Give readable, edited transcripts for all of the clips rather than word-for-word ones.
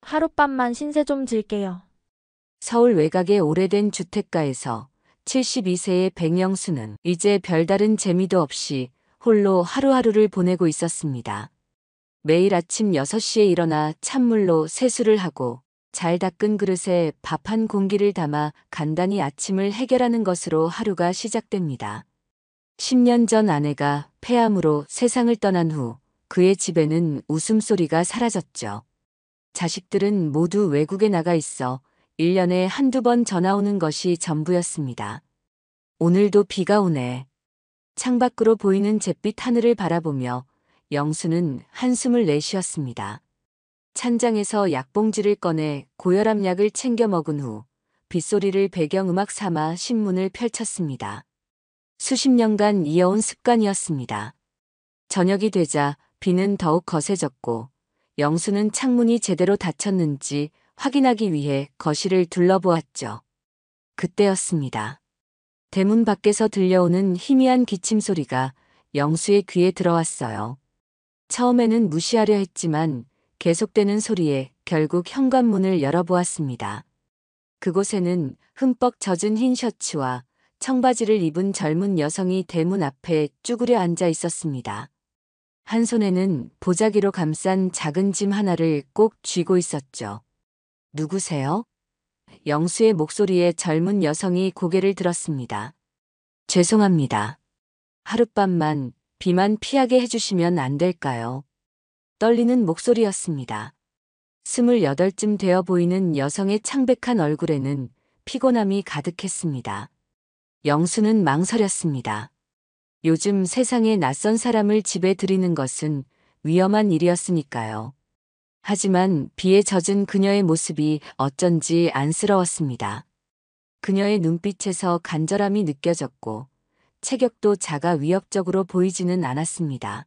하룻밤만 신세 좀 질게요. 서울 외곽의 오래된 주택가에서 72세의 백영수는 이제 별다른 재미도 없이 홀로 하루하루를 보내고 있었습니다. 매일 아침 6시에 일어나 찬물로 세수를 하고 잘 닦은 그릇에 밥 한 공기를 담아 간단히 아침을 해결하는 것으로 하루가 시작됩니다. 10년 전 아내가 폐암으로 세상을 떠난 후 그의 집에는 웃음소리가 사라졌죠. 자식들은 모두 외국에 나가 있어 1년에 한두 번 전화 오는 것이 전부였습니다. 오늘도 비가 오네. 창밖으로 보이는 잿빛 하늘을 바라보며 영수는 한숨을 내쉬었습니다. 찬장에서 약봉지를 꺼내 고혈압 약을 챙겨 먹은 후 빗소리를 배경음악 삼아 신문을 펼쳤습니다. 수십 년간 이어온 습관이었습니다. 저녁이 되자 비는 더욱 거세졌고 영수는 창문이 제대로 닫혔는지 확인하기 위해 거실을 둘러보았죠. 그때였습니다. 대문 밖에서 들려오는 희미한 기침 소리가 영수의 귀에 들어왔어요. 처음에는 무시하려 했지만 계속되는 소리에 결국 현관문을 열어보았습니다. 그곳에는 흠뻑 젖은 흰 셔츠와 청바지를 입은 젊은 여성이 대문 앞에 쭈그려 앉아 있었습니다. 한 손에는 보자기로 감싼 작은 짐 하나를 꼭 쥐고 있었죠. 누구세요? 영수의 목소리에 젊은 여성이 고개를 들었습니다. 죄송합니다. 하룻밤만 비만 피하게 해주시면 안 될까요? 떨리는 목소리였습니다. 28쯤 되어 보이는 여성의 창백한 얼굴에는 피곤함이 가득했습니다. 영수는 망설였습니다. 요즘 세상에 낯선 사람을 집에 들이는 것은 위험한 일이었으니까요. 하지만 비에 젖은 그녀의 모습이 어쩐지 안쓰러웠습니다. 그녀의 눈빛에서 간절함이 느껴졌고 체격도 작아 위협적으로 보이지는 않았습니다.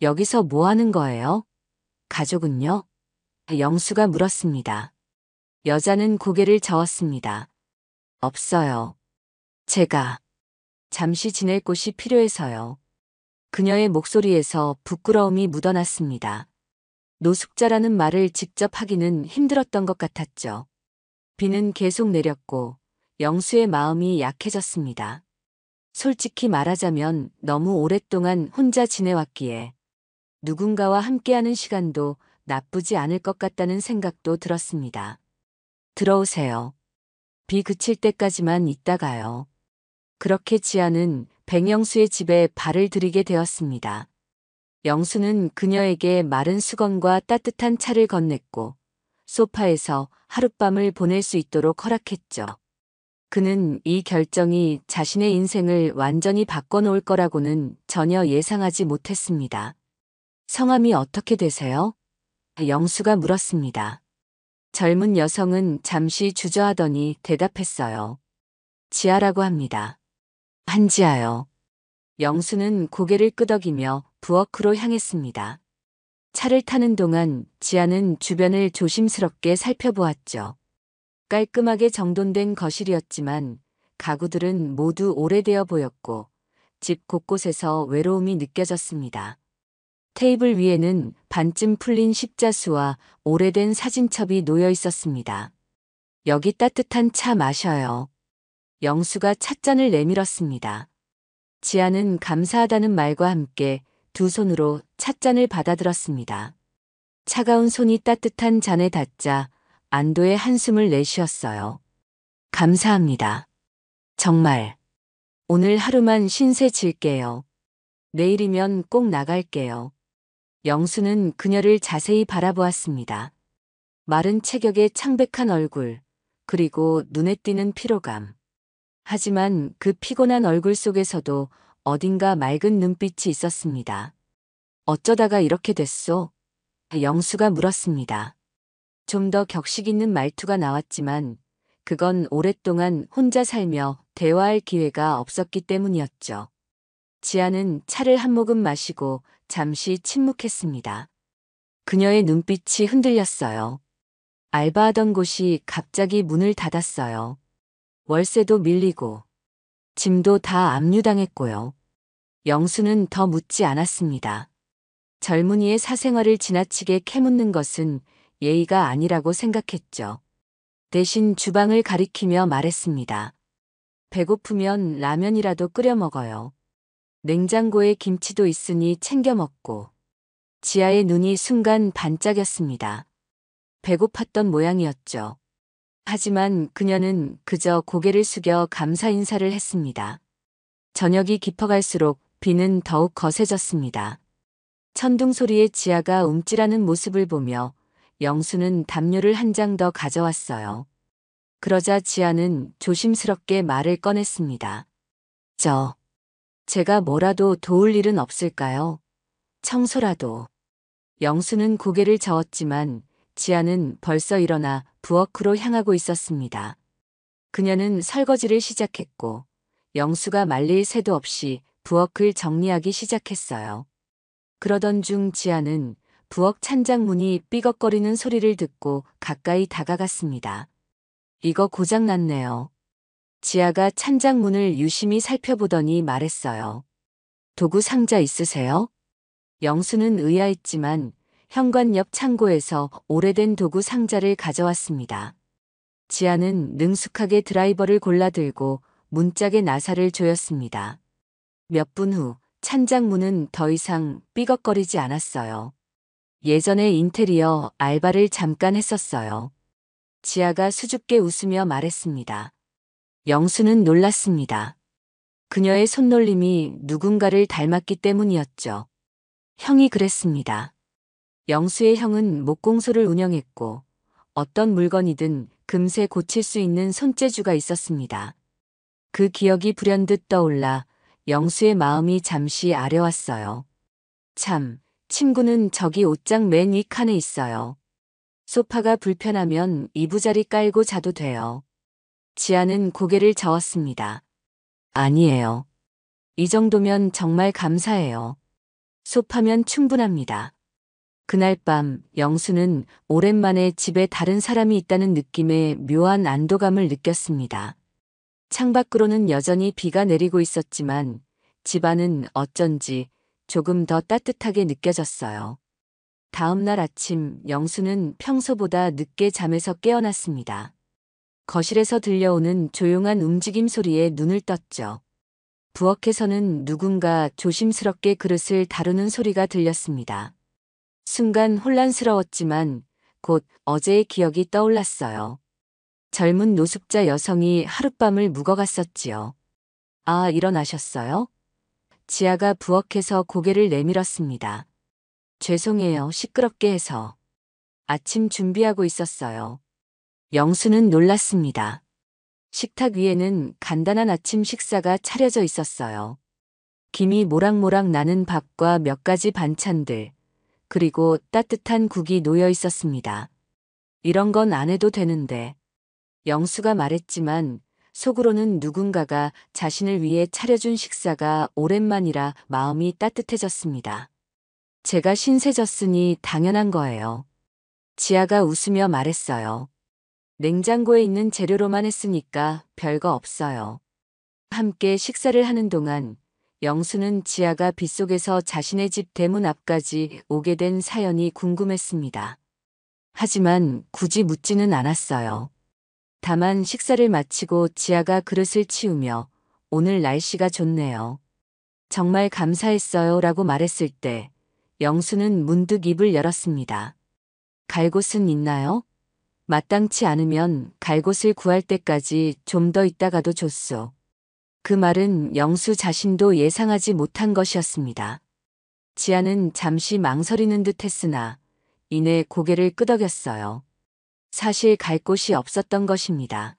여기서 뭐 하는 거예요? 가족은요? 영수가 물었습니다. 여자는 고개를 저었습니다. 없어요. 제가 잠시 지낼 곳이 필요해서요. 그녀의 목소리에서 부끄러움이 묻어났습니다. 노숙자라는 말을 직접 하기는 힘들었던 것 같았죠. 비는 계속 내렸고 영수의 마음이 약해졌습니다. 솔직히 말하자면 너무 오랫동안 혼자 지내왔기에 누군가와 함께하는 시간도 나쁘지 않을 것 같다는 생각도 들었습니다. 들어오세요. 비 그칠 때까지만 있다가요. 그렇게 지아는 백영수의 집에 발을 들이게 되었습니다. 영수는 그녀에게 마른 수건과 따뜻한 차를 건넸고 소파에서 하룻밤을 보낼 수 있도록 허락했죠. 그는 이 결정이 자신의 인생을 완전히 바꿔놓을 거라고는 전혀 예상하지 못했습니다. 성함이 어떻게 되세요? 영수가 물었습니다. 젊은 여성은 잠시 주저하더니 대답했어요. 지아라고 합니다. 한지아요. 영수는 고개를 끄덕이며 부엌으로 향했습니다. 차를 타는 동안 지아는 주변을 조심스럽게 살펴보았죠. 깔끔하게 정돈된 거실이었지만 가구들은 모두 오래되어 보였고 집 곳곳에서 외로움이 느껴졌습니다. 테이블 위에는 반쯤 풀린 십자수와 오래된 사진첩이 놓여 있었습니다. 여기 따뜻한 차 마셔요. 영수가 찻잔을 내밀었습니다. 지아는 감사하다는 말과 함께 두 손으로 찻잔을 받아들었습니다. 차가운 손이 따뜻한 잔에 닿자 안도의 한숨을 내쉬었어요. 감사합니다. 정말. 오늘 하루만 신세 질게요. 내일이면 꼭 나갈게요. 영수는 그녀를 자세히 바라보았습니다. 마른 체격의 창백한 얼굴, 그리고 눈에 띄는 피로감. 하지만 그 피곤한 얼굴 속에서도 어딘가 맑은 눈빛이 있었습니다. 어쩌다가 이렇게 됐소? 영수가 물었습니다. 좀 더 격식 있는 말투가 나왔지만 그건 오랫동안 혼자 살며 대화할 기회가 없었기 때문이었죠. 지아는 차를 한 모금 마시고 잠시 침묵했습니다. 그녀의 눈빛이 흔들렸어요. 알바하던 곳이 갑자기 문을 닫았어요. 월세도 밀리고 짐도 다 압류당했고요. 영수는 더 묻지 않았습니다. 젊은이의 사생활을 지나치게 캐묻는 것은 예의가 아니라고 생각했죠. 대신 주방을 가리키며 말했습니다. 배고프면 라면이라도 끓여 먹어요. 냉장고에 김치도 있으니 챙겨 먹고. 지아의 눈이 순간 반짝였습니다. 배고팠던 모양이었죠. 하지만 그녀는 그저 고개를 숙여 감사 인사를 했습니다. 저녁이 깊어갈수록 비는 더욱 거세졌습니다. 천둥 소리에 지아가 움찔하는 모습을 보며 영수는 담요를 한 장 더 가져왔어요. 그러자 지아는 조심스럽게 말을 꺼냈습니다. 제가 뭐라도 도울 일은 없을까요? 청소라도. 영수는 고개를 저었지만 지아는 벌써 일어나 부엌으로 향하고 있었습니다. 그녀는 설거지를 시작했고 영수가 말릴 새도 없이 부엌을 정리하기 시작했어요. 그러던 중 지아는 부엌 찬장 문이 삐걱거리는 소리를 듣고 가까이 다가갔습니다. 이거 고장났네요. 지아가 찬장 문을 유심히 살펴보더니 말했어요. 도구 상자 있으세요? 영수는 의아했지만 현관 옆 창고에서 오래된 도구 상자를 가져왔습니다. 지아는 능숙하게 드라이버를 골라들고 문짝의 나사를 조였습니다. 몇 분 후 찬장 문은 더 이상 삐걱거리지 않았어요. 예전에 인테리어 알바를 잠깐 했었어요. 지아가 수줍게 웃으며 말했습니다. 영수는 놀랐습니다. 그녀의 손놀림이 누군가를 닮았기 때문이었죠. 형이 그랬습니다. 영수의 형은 목공소를 운영했고 어떤 물건이든 금세 고칠 수 있는 손재주가 있었습니다. 그 기억이 불현듯 떠올라 영수의 마음이 잠시 아려왔어요. 참, 친구는 저기 옷장 맨 위 칸에 있어요. 소파가 불편하면 이부자리 깔고 자도 돼요. 지아는 고개를 저었습니다. 아니에요. 이 정도면 정말 감사해요. 소파면 충분합니다. 그날 밤 영수는 오랜만에 집에 다른 사람이 있다는 느낌의 묘한 안도감을 느꼈습니다. 창밖으로는 여전히 비가 내리고 있었지만 집안은 어쩐지 조금 더 따뜻하게 느껴졌어요. 다음 날 아침 영수는 평소보다 늦게 잠에서 깨어났습니다. 거실에서 들려오는 조용한 움직임 소리에 눈을 떴죠. 부엌에서는 누군가 조심스럽게 그릇을 다루는 소리가 들렸습니다. 순간 혼란스러웠지만 곧 어제의 기억이 떠올랐어요. 젊은 노숙자 여성이 하룻밤을 묵어갔었지요. 아, 일어나셨어요? 지아가 부엌에서 고개를 내밀었습니다. 죄송해요, 시끄럽게 해서. 아침 준비하고 있었어요. 영수는 놀랐습니다. 식탁 위에는 간단한 아침 식사가 차려져 있었어요. 김이 모락모락 나는 밥과 몇 가지 반찬들, 그리고 따뜻한 국이 놓여 있었습니다. 이런 건 안 해도 되는데. 영수가 말했지만 속으로는 누군가가 자신을 위해 차려준 식사가 오랜만이라 마음이 따뜻해졌습니다. 제가 신세졌으니 당연한 거예요. 지아가 웃으며 말했어요. 냉장고에 있는 재료로만 했으니까 별거 없어요. 함께 식사를 하는 동안 영수는 지아가 빗속에서 자신의 집 대문 앞까지 오게 된 사연이 궁금했습니다. 하지만 굳이 묻지는 않았어요. 다만 식사를 마치고 지아가 그릇을 치우며 오늘 날씨가 좋네요. 정말 감사했어요 라고 말했을 때 영수는 문득 입을 열었습니다. 갈 곳은 있나요? 마땅치 않으면 갈 곳을 구할 때까지 좀 더 있다가도 좋소. 그 말은 영수 자신도 예상하지 못한 것이었습니다. 지아는 잠시 망설이는 듯 했으나 이내 고개를 끄덕였어요. 사실 갈 곳이 없었던 것입니다.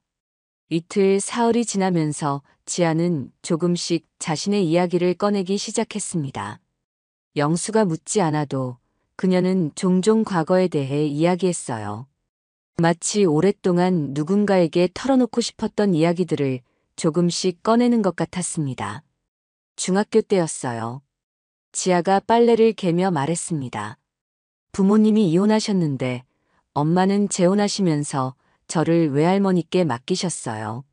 이틀 사흘이 지나면서 지아는 조금씩 자신의 이야기를 꺼내기 시작했습니다. 영수가 묻지 않아도 그녀는 종종 과거에 대해 이야기했어요. 마치 오랫동안 누군가에게 털어놓고 싶었던 이야기들을 조금씩 꺼내는 것 같았습니다. 중학교 때였어요. 지아가 빨래를 개며 말했습니다. 부모님이 이혼하셨는데 엄마는 재혼하시면서 저를 외할머니께 맡기셨어요.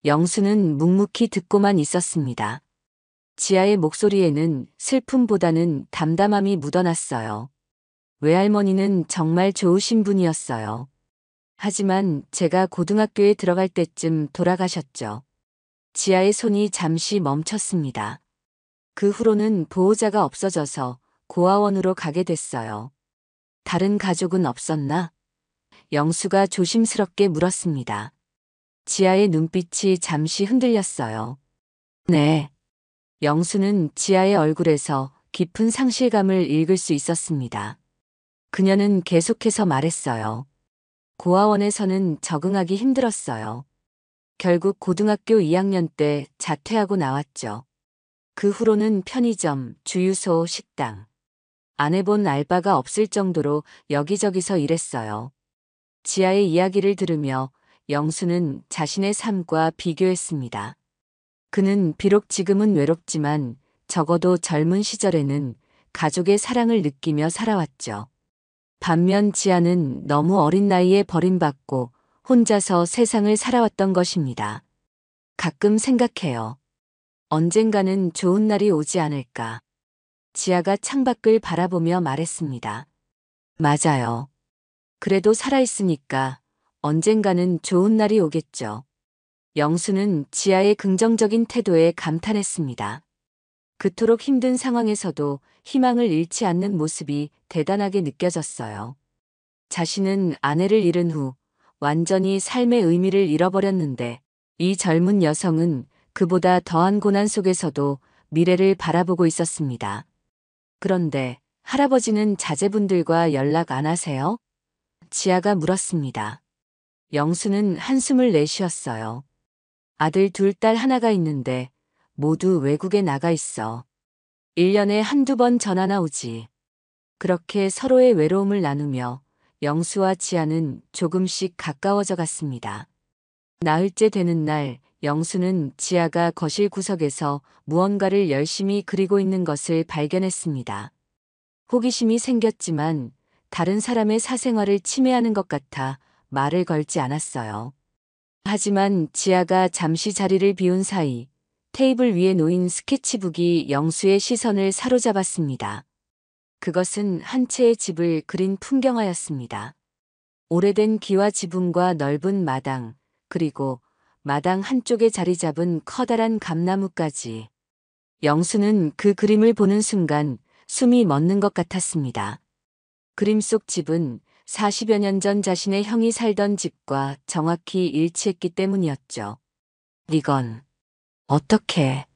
영수는 묵묵히 듣고만 있었습니다. 지아의 목소리에는 슬픔보다는 담담함이 묻어났어요. 외할머니는 정말 좋으신 분이었어요. 하지만 제가 고등학교에 들어갈 때쯤 돌아가셨죠. 지아의 손이 잠시 멈췄습니다. 그 후로는 보호자가 없어져서 고아원으로 가게 됐어요. 다른 가족은 없었나? 영수가 조심스럽게 물었습니다. 지아의 눈빛이 잠시 흔들렸어요. 네. 영수는 지아의 얼굴에서 깊은 상실감을 읽을 수 있었습니다. 그녀는 계속해서 말했어요. 고아원에서는 적응하기 힘들었어요. 결국 고등학교 2학년 때 자퇴하고 나왔죠. 그 후로는 편의점, 주유소, 식당. 안 해본 알바가 없을 정도로 여기저기서 일했어요. 지아의 이야기를 들으며 영수는 자신의 삶과 비교했습니다. 그는 비록 지금은 외롭지만 적어도 젊은 시절에는 가족의 사랑을 느끼며 살아왔죠. 반면 지아는 너무 어린 나이에 버림받고 혼자서 세상을 살아왔던 것입니다. 가끔 생각해요. 언젠가는 좋은 날이 오지 않을까. 지아가 창밖을 바라보며 말했습니다. 맞아요. 그래도 살아있으니까 언젠가는 좋은 날이 오겠죠. 영수는 지아의 긍정적인 태도에 감탄했습니다. 그토록 힘든 상황에서도 희망을 잃지 않는 모습이 대단하게 느껴졌어요. 자신은 아내를 잃은 후 완전히 삶의 의미를 잃어버렸는데 이 젊은 여성은 그보다 더한 고난 속에서도 미래를 바라보고 있었습니다. 그런데 할아버지는 자제분들과 연락 안 하세요? 지아가 물었습니다. 영수는 한숨을 내쉬었어요. 아들 둘, 딸 하나가 있는데 모두 외국에 나가 있어. 1년에 한두 번 전화나 오지. 그렇게 서로의 외로움을 나누며 영수와 지아는 조금씩 가까워져 갔습니다. 나흘째 되는 날 영수는 지아가 거실 구석에서 무언가를 열심히 그리고 있는 것을 발견했습니다. 호기심이 생겼지만 다른 사람의 사생활을 침해하는 것 같아 말을 걸지 않았어요. 하지만 지아가 잠시 자리를 비운 사이 테이블 위에 놓인 스케치북이 영수의 시선을 사로잡았습니다. 그것은 한 채의 집을 그린 풍경화였습니다. 오래된 기와 지붕과 넓은 마당, 그리고 마당 한쪽에 자리 잡은 커다란 감나무까지. 영수는 그 그림을 보는 순간 숨이 멎는 것 같았습니다. 그림 속 집은 40여 년 전 자신의 형이 살던 집과 정확히 일치했기 때문이었죠. 이건 어떻게?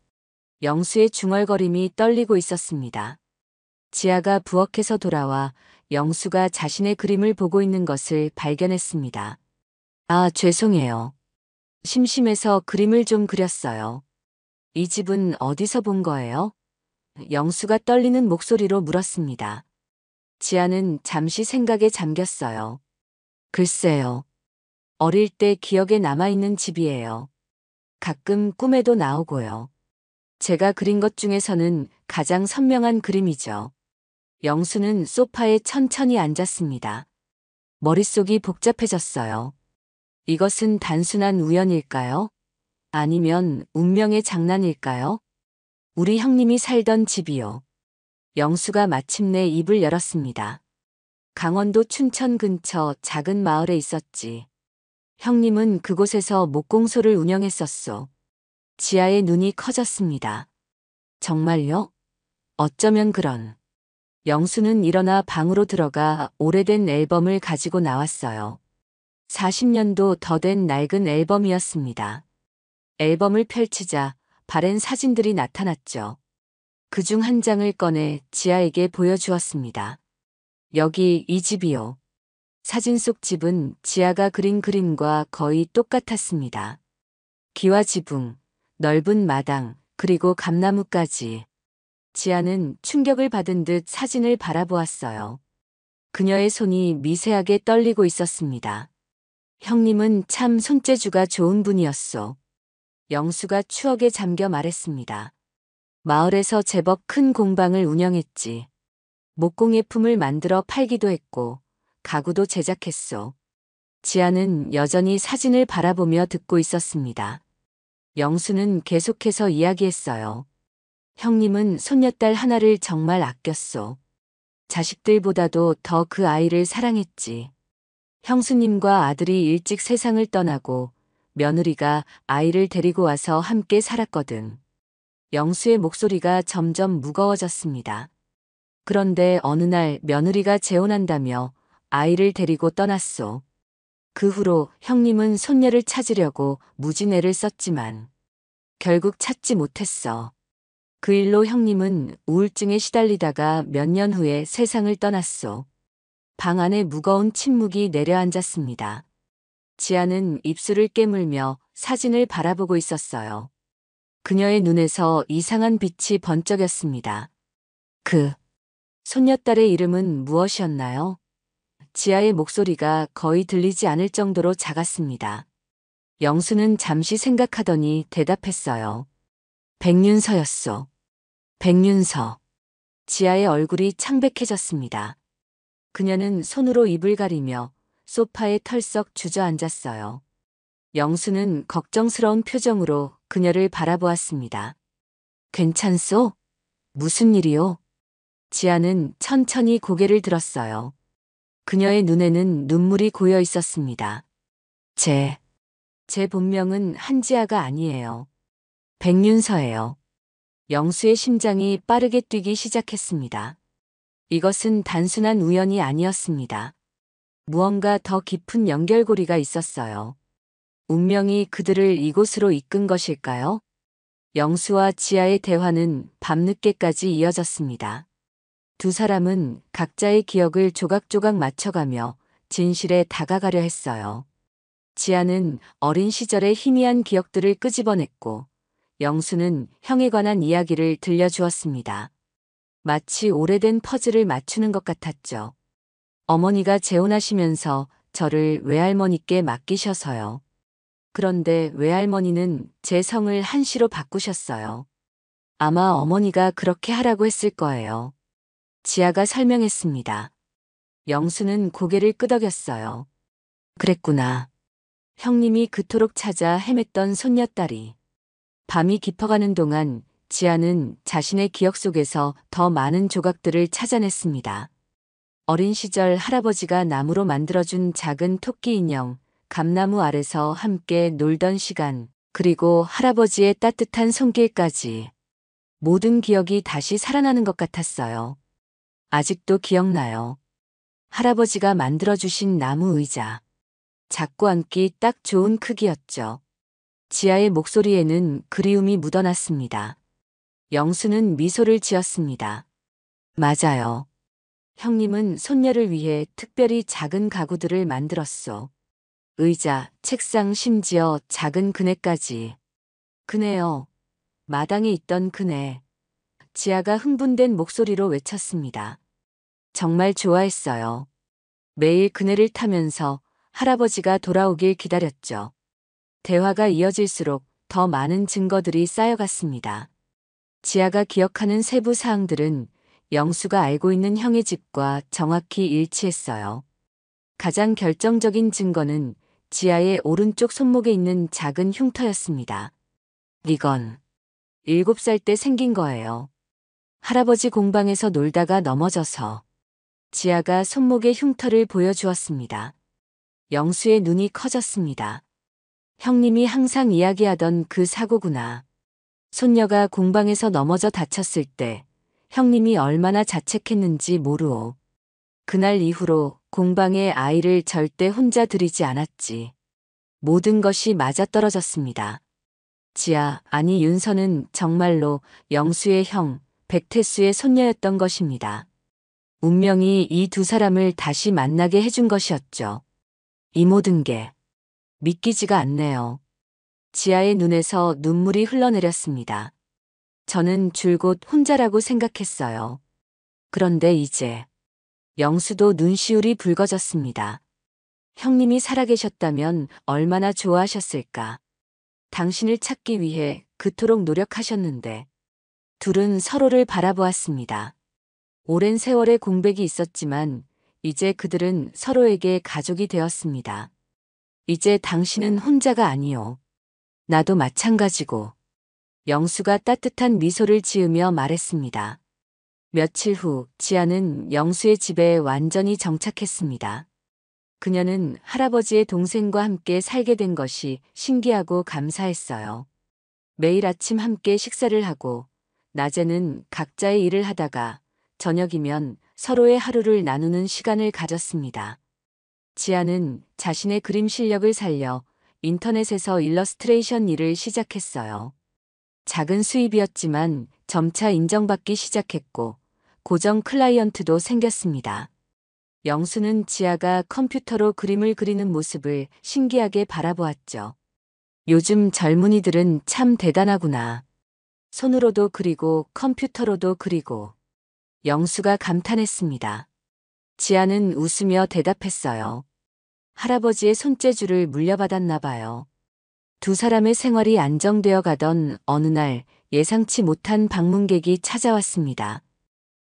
영수의 중얼거림이 떨리고 있었습니다. 지아가 부엌에서 돌아와 영수가 자신의 그림을 보고 있는 것을 발견했습니다. 아, 죄송해요. 심심해서 그림을 좀 그렸어요. 이 집은 어디서 본 거예요? 영수가 떨리는 목소리로 물었습니다. 지아는 잠시 생각에 잠겼어요. 글쎄요. 어릴 때 기억에 남아있는 집이에요. 가끔 꿈에도 나오고요. 제가 그린 것 중에서는 가장 선명한 그림이죠. 영수는 소파에 천천히 앉았습니다. 머릿속이 복잡해졌어요. 이것은 단순한 우연일까요? 아니면 운명의 장난일까요? 우리 형님이 살던 집이요. 영수가 마침내 입을 열었습니다. 강원도 춘천 근처 작은 마을에 있었지. 형님은 그곳에서 목공소를 운영했었소. 지아의 눈이 커졌습니다. 정말요? 어쩌면 그런. 영수는 일어나 방으로 들어가 오래된 앨범을 가지고 나왔어요. 40년도 더 된 낡은 앨범이었습니다. 앨범을 펼치자 바랜 사진들이 나타났죠. 그중 한 장을 꺼내 지아에게 보여주었습니다. 여기 이 집이요. 사진 속 집은 지아가 그린 그림과 거의 똑같았습니다. 기와 지붕, 넓은 마당, 그리고 감나무까지. 지아는 충격을 받은 듯 사진을 바라보았어요. 그녀의 손이 미세하게 떨리고 있었습니다. 형님은 참 손재주가 좋은 분이었소. 영수가 추억에 잠겨 말했습니다. 마을에서 제법 큰 공방을 운영했지. 목공예품을 만들어 팔기도 했고 가구도 제작했소. 지아는 여전히 사진을 바라보며 듣고 있었습니다. 영수는 계속해서 이야기했어요. 형님은 손녀딸 하나를 정말 아꼈소. 자식들보다도 더 그 아이를 사랑했지. 형수님과 아들이 일찍 세상을 떠나고 며느리가 아이를 데리고 와서 함께 살았거든. 영수의 목소리가 점점 무거워졌습니다. 그런데 어느 날 며느리가 재혼한다며 아이를 데리고 떠났소. 그 후로 형님은 손녀를 찾으려고 무진애를 썼지만 결국 찾지 못했어. 그 일로 형님은 우울증에 시달리다가 몇 년 후에 세상을 떠났소. 방 안에 무거운 침묵이 내려앉았습니다. 지아는 입술을 깨물며 사진을 바라보고 있었어요. 그녀의 눈에서 이상한 빛이 번쩍였습니다. 그 손녀딸의 이름은 무엇이었나요? 지아의 목소리가 거의 들리지 않을 정도로 작았습니다. 영수는 잠시 생각하더니 대답했어요. 백윤서였소. 백윤서. 지아의 얼굴이 창백해졌습니다. 그녀는 손으로 입을 가리며 소파에 털썩 주저앉았어요. 영수는 걱정스러운 표정으로 그녀를 바라보았습니다. 괜찮소? 무슨 일이요? 지아는 천천히 고개를 들었어요. 그녀의 눈에는 눈물이 고여 있었습니다. 제 본명은 한지아가 아니에요. 백윤서예요. 영수의 심장이 빠르게 뛰기 시작했습니다. 이것은 단순한 우연이 아니었습니다. 무언가 더 깊은 연결고리가 있었어요. 운명이 그들을 이곳으로 이끈 것일까요? 영수와 지아의 대화는 밤늦게까지 이어졌습니다. 두 사람은 각자의 기억을 조각조각 맞춰가며 진실에 다가가려 했어요. 지아는 어린 시절의 희미한 기억들을 끄집어냈고 영수는 형에 관한 이야기를 들려주었습니다. 마치 오래된 퍼즐을 맞추는 것 같았죠. 어머니가 재혼하시면서 저를 외할머니께 맡기셔서요. 그런데 외할머니는 제 성을 한시로 바꾸셨어요. 아마 어머니가 그렇게 하라고 했을 거예요. 지아가 설명했습니다. 영수는 고개를 끄덕였어요. 그랬구나. 형님이 그토록 찾아 헤맸던 손녀딸이. 밤이 깊어가는 동안 지아는 자신의 기억 속에서 더 많은 조각들을 찾아냈습니다. 어린 시절 할아버지가 나무로 만들어준 작은 토끼 인형, 감나무 아래서 함께 놀던 시간, 그리고 할아버지의 따뜻한 손길까지. 모든 기억이 다시 살아나는 것 같았어요. 아직도 기억나요. 할아버지가 만들어주신 나무 의자. 잡고 앉기 딱 좋은 크기였죠. 지아의 목소리에는 그리움이 묻어났습니다. 영수는 미소를 지었습니다. 맞아요. 형님은 손녀를 위해 특별히 작은 가구들을 만들었소. 의자, 책상, 심지어 작은 그네까지. 그네요. 마당에 있던 그네. 지아가 흥분된 목소리로 외쳤습니다. 정말 좋아했어요. 매일 그네를 타면서 할아버지가 돌아오길 기다렸죠. 대화가 이어질수록 더 많은 증거들이 쌓여갔습니다. 지아가 기억하는 세부 사항들은 영수가 알고 있는 형의 집과 정확히 일치했어요. 가장 결정적인 증거는 지아의 오른쪽 손목에 있는 작은 흉터였습니다. 이건 7살 때 생긴 거예요. 할아버지 공방에서 놀다가 넘어져서. 지아가 손목의 흉터를 보여주었습니다. 영수의 눈이 커졌습니다. 형님이 항상 이야기하던 그 사고구나. 손녀가 공방에서 넘어져 다쳤을 때 형님이 얼마나 자책했는지 모르오. 그날 이후로 공방에 아이를 절대 혼자 들이지 않았지. 모든 것이 맞아떨어졌습니다. 지아, 아니 윤서는 정말로 영수의 형, 백태수의 손녀였던 것입니다. 운명이 이 두 사람을 다시 만나게 해준 것이었죠. 이 모든 게 믿기지가 않네요. 지아의 눈에서 눈물이 흘러내렸습니다. 저는 줄곧 혼자라고 생각했어요. 그런데 이제 영수도 눈시울이 붉어졌습니다. 형님이 살아계셨다면 얼마나 좋아하셨을까. 당신을 찾기 위해 그토록 노력하셨는데. 둘은 서로를 바라보았습니다. 오랜 세월의 공백이 있었지만 이제 그들은 서로에게 가족이 되었습니다. 이제 당신은 혼자가 아니오. 나도 마찬가지고. 영수가 따뜻한 미소를 지으며 말했습니다. 며칠 후 지아는 영수의 집에 완전히 정착했습니다. 그녀는 할아버지의 동생과 함께 살게 된 것이 신기하고 감사했어요. 매일 아침 함께 식사를 하고 낮에는 각자의 일을 하다가 저녁이면 서로의 하루를 나누는 시간을 가졌습니다. 지아는 자신의 그림 실력을 살려 인터넷에서 일러스트레이션 일을 시작했어요. 작은 수입이었지만 점차 인정받기 시작했고 고정 클라이언트도 생겼습니다. 영수는 지아가 컴퓨터로 그림을 그리는 모습을 신기하게 바라보았죠. 요즘 젊은이들은 참 대단하구나. 손으로도 그리고 컴퓨터로도 그리고. 영수가 감탄했습니다. 지아는 웃으며 대답했어요. 할아버지의 손재주를 물려받았나 봐요. 두 사람의 생활이 안정되어 가던 어느 날 예상치 못한 방문객이 찾아왔습니다.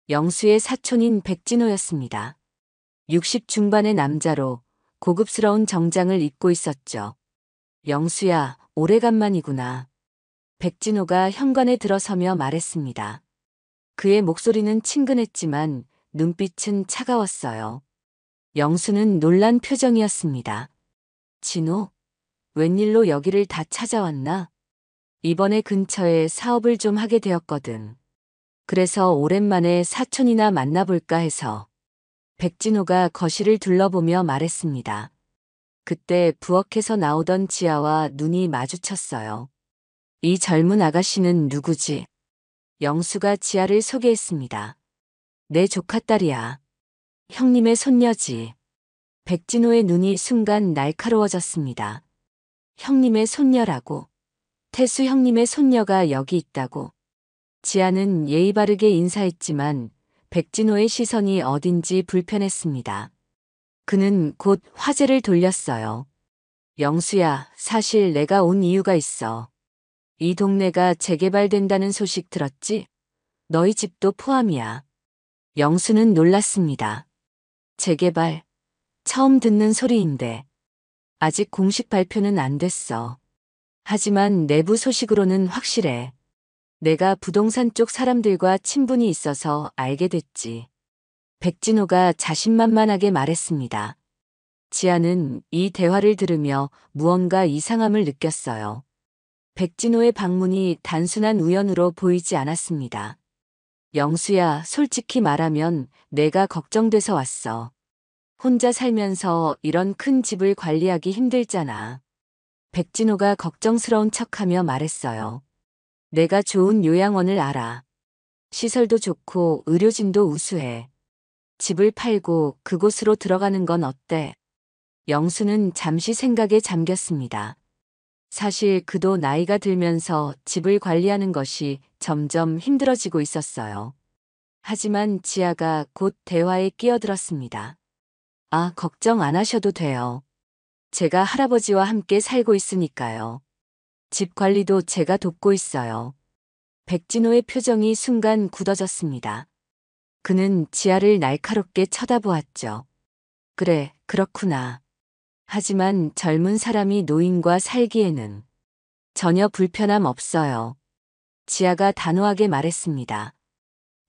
영수의 사촌인 백진호였습니다. 60 중반의 남자로 고급스러운 정장을 입고 있었죠. 영수야, 오래간만이구나. 백진호가 현관에 들어서며 말했습니다. 그의 목소리는 친근했지만 눈빛은 차가웠어요. 영수는 놀란 표정이었습니다. 진호, 웬일로 여기를 다 찾아왔나? 이번에 근처에 사업을 좀 하게 되었거든. 그래서 오랜만에 사촌이나 만나볼까 해서. 백진호가 거실을 둘러보며 말했습니다. 그때 부엌에서 나오던 지아와 눈이 마주쳤어요. 이 젊은 아가씨는 누구지? 영수가 지아를 소개했습니다. 내 조카딸이야. 형님의 손녀지. 백진호의 눈이 순간 날카로워졌습니다. 형님의 손녀라고. 태수 형님의 손녀가 여기 있다고. 지아는 예의 바르게 인사했지만 백진호의 시선이 어딘지 불편했습니다. 그는 곧 화제를 돌렸어요. 영수야, 사실 내가 온 이유가 있어. 이 동네가 재개발된다는 소식 들었지? 너희 집도 포함이야. 영수는 놀랐습니다. 재개발? 처음 듣는 소리인데. 아직 공식 발표는 안 됐어. 하지만 내부 소식으로는 확실해. 내가 부동산 쪽 사람들과 친분이 있어서 알게 됐지. 백진호가 자신만만하게 말했습니다. 지아는 이 대화를 들으며 무언가 이상함을 느꼈어요. 백진호의 방문이 단순한 우연으로 보이지 않았습니다. 영수야, 솔직히 말하면 내가 걱정돼서 왔어. 혼자 살면서 이런 큰 집을 관리하기 힘들잖아. 백진호가 걱정스러운 척하며 말했어요. 내가 좋은 요양원을 알아. 시설도 좋고 의료진도 우수해. 집을 팔고 그곳으로 들어가는 건 어때? 영수는 잠시 생각에 잠겼습니다. 사실 그도 나이가 들면서 집을 관리하는 것이 점점 힘들어지고 있었어요. 하지만 지아가 곧 대화에 끼어들었습니다. 아, 걱정 안 하셔도 돼요. 제가 할아버지와 함께 살고 있으니까요. 집 관리도 제가 돕고 있어요. 백진호의 표정이 순간 굳어졌습니다. 그는 지아를 날카롭게 쳐다보았죠. 그래, 그렇구나. 하지만 젊은 사람이 노인과 살기에는 전혀 불편함 없어요. 지아가 단호하게 말했습니다.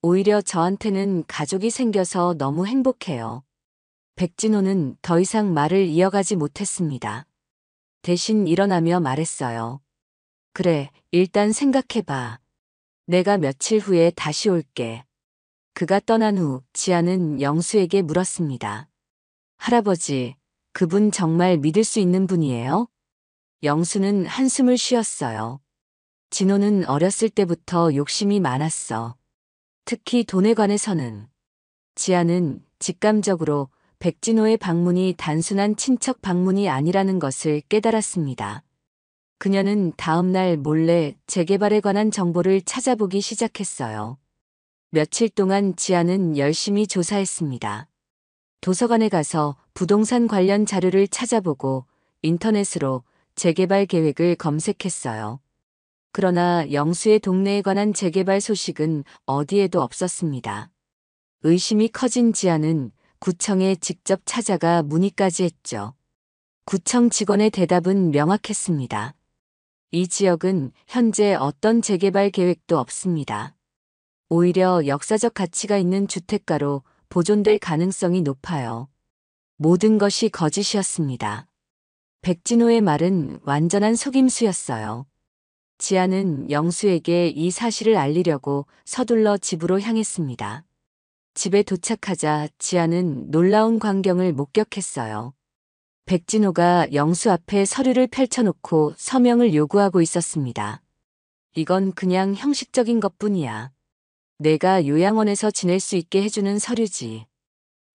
오히려 저한테는 가족이 생겨서 너무 행복해요. 백진호는 더 이상 말을 이어가지 못했습니다. 대신 일어나며 말했어요. 그래, 일단 생각해봐. 내가 며칠 후에 다시 올게. 그가 떠난 후 지아는 영수에게 물었습니다. 할아버지, 그분 정말 믿을 수 있는 분이에요? 영수는 한숨을 쉬었어요. 진호는 어렸을 때부터 욕심이 많았어. 특히 돈에 관해서는. 지아는 직감적으로 백진호의 방문이 단순한 친척 방문이 아니라는 것을 깨달았습니다. 그녀는 다음 날 몰래 재개발에 관한 정보를 찾아보기 시작했어요. 며칠 동안 지아는 열심히 조사했습니다. 도서관에 가서 부동산 관련 자료를 찾아보고 인터넷으로 재개발 계획을 검색했어요. 그러나 영수의 동네에 관한 재개발 소식은 어디에도 없었습니다. 의심이 커진 지아는 구청에 직접 찾아가 문의까지 했죠. 구청 직원의 대답은 명확했습니다. 이 지역은 현재 어떤 재개발 계획도 없습니다. 오히려 역사적 가치가 있는 주택가로 보존될 가능성이 높아요. 모든 것이 거짓이었습니다. 백진호의 말은 완전한 속임수였어요. 지아는 영수에게 이 사실을 알리려고 서둘러 집으로 향했습니다. 집에 도착하자 지아는 놀라운 광경을 목격했어요. 백진호가 영수 앞에 서류를 펼쳐놓고 서명을 요구하고 있었습니다. 이건 그냥 형식적인 것뿐이야. 내가 요양원에서 지낼 수 있게 해주는 서류지.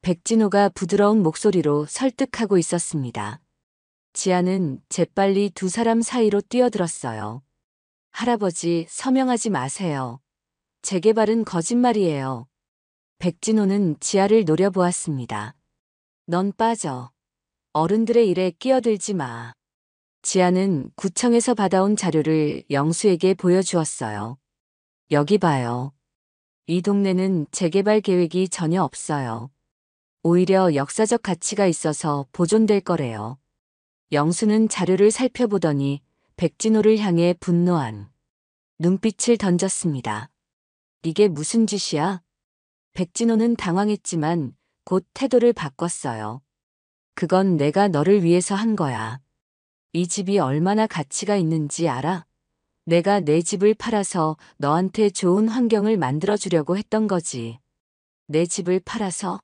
백진호가 부드러운 목소리로 설득하고 있었습니다. 지아는 재빨리 두 사람 사이로 뛰어들었어요. 할아버지, 서명하지 마세요. 재개발은 거짓말이에요. 백진호는 지아를 노려보았습니다. 넌 빠져. 어른들의 일에 끼어들지 마. 지아는 구청에서 받아온 자료를 영수에게 보여주었어요. 여기 봐요. 이 동네는 재개발 계획이 전혀 없어요. 오히려 역사적 가치가 있어서 보존될 거래요. 영수는 자료를 살펴보더니 백진호를 향해 분노한 눈빛을 던졌습니다. 이게 무슨 짓이야? 백진호는 당황했지만 곧 태도를 바꿨어요. 그건 내가 너를 위해서 한 거야. 이 집이 얼마나 가치가 있는지 알아? 내가 내 집을 팔아서 너한테 좋은 환경을 만들어주려고 했던 거지. 내 집을 팔아서?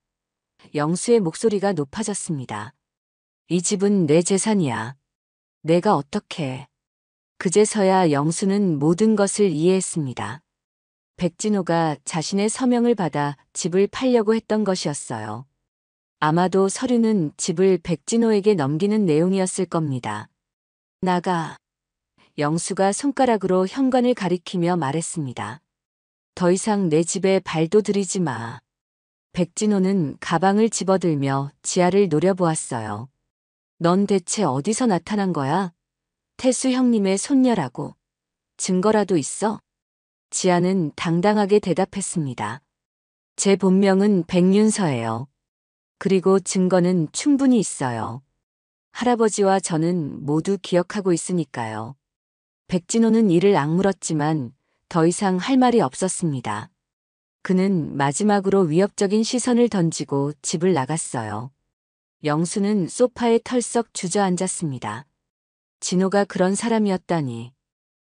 영수의 목소리가 높아졌습니다. 이 집은 내 재산이야. 내가 어떻게. 그제서야 영수는 모든 것을 이해했습니다. 백진호가 자신의 서명을 받아 집을 팔려고 했던 것이었어요. 아마도 서류는 집을 백진호에게 넘기는 내용이었을 겁니다. 나가. 영수가 손가락으로 현관을 가리키며 말했습니다. 더 이상 내 집에 발도 들이지 마. 백진호는 가방을 집어들며 지아를 노려보았어요. 넌 대체 어디서 나타난 거야? 태수 형님의 손녀라고. 증거라도 있어? 지아는 당당하게 대답했습니다. 제 본명은 백윤서예요. 그리고 증거는 충분히 있어요. 할아버지와 저는 모두 기억하고 있으니까요. 백진호는 이를 악물었지만 더 이상 할 말이 없었습니다. 그는 마지막으로 위협적인 시선을 던지고 집을 나갔어요. 영수는 소파에 털썩 주저앉았습니다. 진호가 그런 사람이었다니.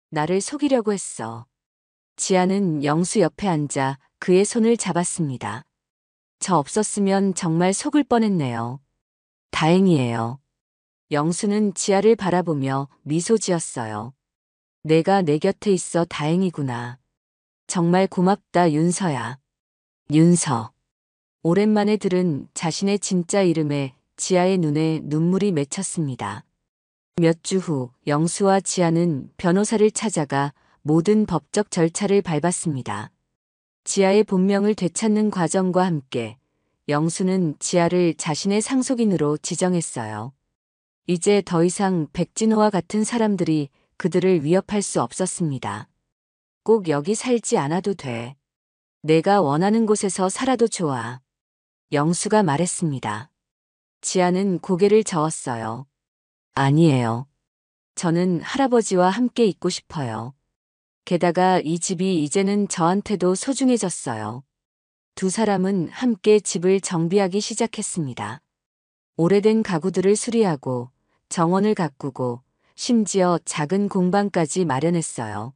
나를 속이려고 했어. 지아는 영수 옆에 앉아 그의 손을 잡았습니다. 저 없었으면 정말 속을 뻔했네요. 다행이에요. 영수는 지아를 바라보며 미소 지었어요. 내가 내 곁에 있어 다행이구나. 정말 고맙다, 윤서야. 윤서. 오랜만에 들은 자신의 진짜 이름에 지아의 눈에 눈물이 맺혔습니다. 몇 주 후 영수와 지아는 변호사를 찾아가 모든 법적 절차를 밟았습니다. 지아의 본명을 되찾는 과정과 함께 영수는 지아를 자신의 상속인으로 지정했어요. 이제 더 이상 백진호와 같은 사람들이 그들을 위협할 수 없었습니다. 꼭 여기 살지 않아도 돼. 내가 원하는 곳에서 살아도 좋아. 영수가 말했습니다. 지아는 고개를 저었어요. 아니에요. 저는 할아버지와 함께 있고 싶어요. 게다가 이 집이 이제는 저한테도 소중해졌어요. 두 사람은 함께 집을 정비하기 시작했습니다. 오래된 가구들을 수리하고 정원을 가꾸고 심지어 작은 공방까지 마련했어요.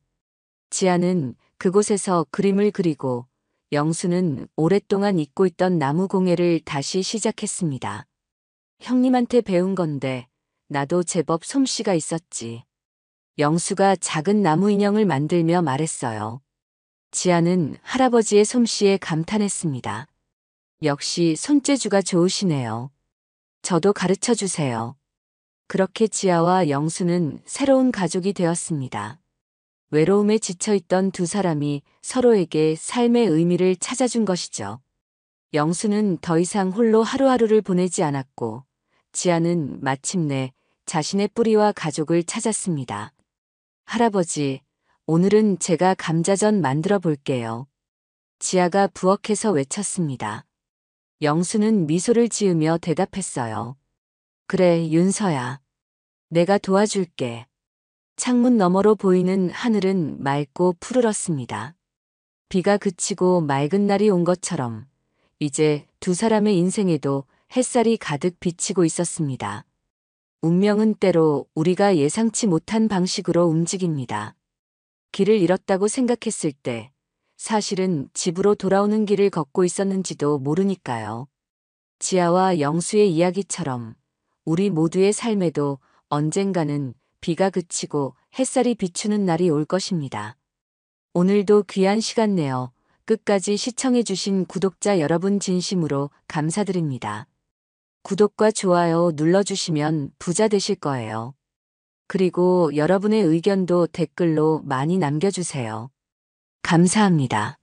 지아는 그곳에서 그림을 그리고 영수는 오랫동안 잊고 있던 나무 공예를 다시 시작했습니다. 형님한테 배운 건데 나도 제법 솜씨가 있었지. 영수가 작은 나무 인형을 만들며 말했어요. 지아는 할아버지의 솜씨에 감탄했습니다. 역시 손재주가 좋으시네요. 저도 가르쳐 주세요. 그렇게 지아와 영수는 새로운 가족이 되었습니다. 외로움에 지쳐있던 두 사람이 서로에게 삶의 의미를 찾아준 것이죠. 영수는 더 이상 홀로 하루하루를 보내지 않았고, 지아는 마침내 자신의 뿌리와 가족을 찾았습니다. 할아버지, 오늘은 제가 감자전 만들어 볼게요. 지아가 부엌에서 외쳤습니다. 영수는 미소를 지으며 대답했어요. 그래, 윤서야. 내가 도와줄게. 창문 너머로 보이는 하늘은 맑고 푸르렀습니다. 비가 그치고 맑은 날이 온 것처럼 이제 두 사람의 인생에도 햇살이 가득 비치고 있었습니다. 운명은 때로 우리가 예상치 못한 방식으로 움직입니다. 길을 잃었다고 생각했을 때 사실은 집으로 돌아오는 길을 걷고 있었는지도 모르니까요. 지아와 영수의 이야기처럼 우리 모두의 삶에도 언젠가는 비가 그치고 햇살이 비추는 날이 올 것입니다. 오늘도 귀한 시간 내어 끝까지 시청해주신 구독자 여러분 진심으로 감사드립니다. 구독과 좋아요 눌러주시면 부자 되실 거예요. 그리고 여러분의 의견도 댓글로 많이 남겨주세요. 감사합니다.